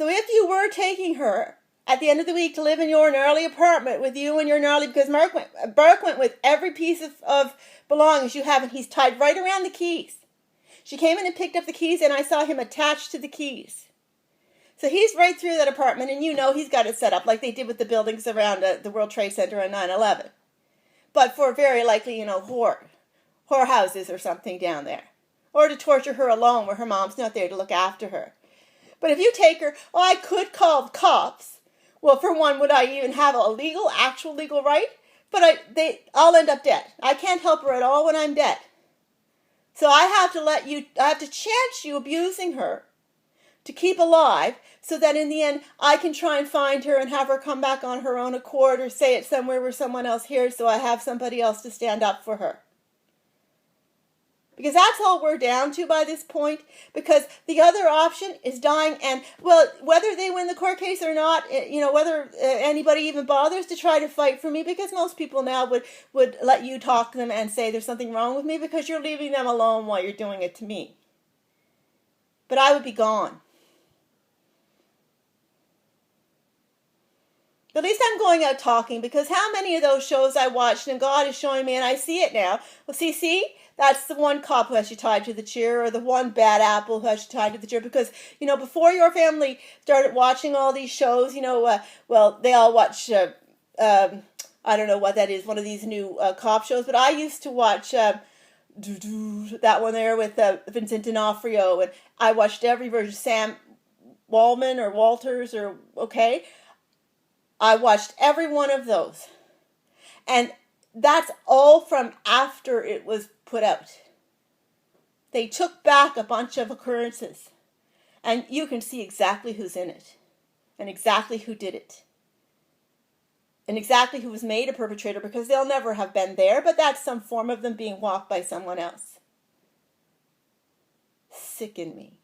So if you were taking her at the end of the week to live in your gnarly apartment with you and your gnarly, because Burke went with every piece of belongings you have, and he's tied right around the keys. She came in and picked up the keys, and I saw him attached to the keys. So he's right through that apartment, and you know he's got it set up like they did with the buildings around the World Trade Center on 9/11. But for very likely, whorehouses or something down there. Or to torture her alone where her mom's not there to look after her. But if you take her, I could call the cops. Well, for one, would I even have actual legal right? But I'll end up dead. I can't help her at all when I'm dead. So I have to chance you abusing her to keep alive, so that in the end I can try and find her and have her come back on her own accord, or say it somewhere where someone else hears, so I have somebody else to stand up for her. Because that's all we're down to by this point, because the other option is dying, and, well, whether they win the court case or not, whether anybody even bothers to try to fight for me, because most people now would let you talk to them and say there's something wrong with me because you're leaving them alone while you're doing it to me. But I would be gone. At least I'm going out talking, because how many of those shows I watched, and God is showing me, and I see it now. Well, see, that's the one cop who has you tied to the chair, or the one bad apple who has you tied to the chair. Because, before your family started watching all these shows, they all watch, I don't know what that is, one of these new cop shows, but I used to watch that one there with Vincent D'Onofrio, and I watched every version, Sam Wallman or Walters, I watched every one of those. And that's all from after it was put out. They took back a bunch of occurrences. And you can see exactly who's in it. And exactly who did it. And exactly who was made a perpetrator, because they'll never have been there, but that's some form of them being walked by someone else. Sicken me.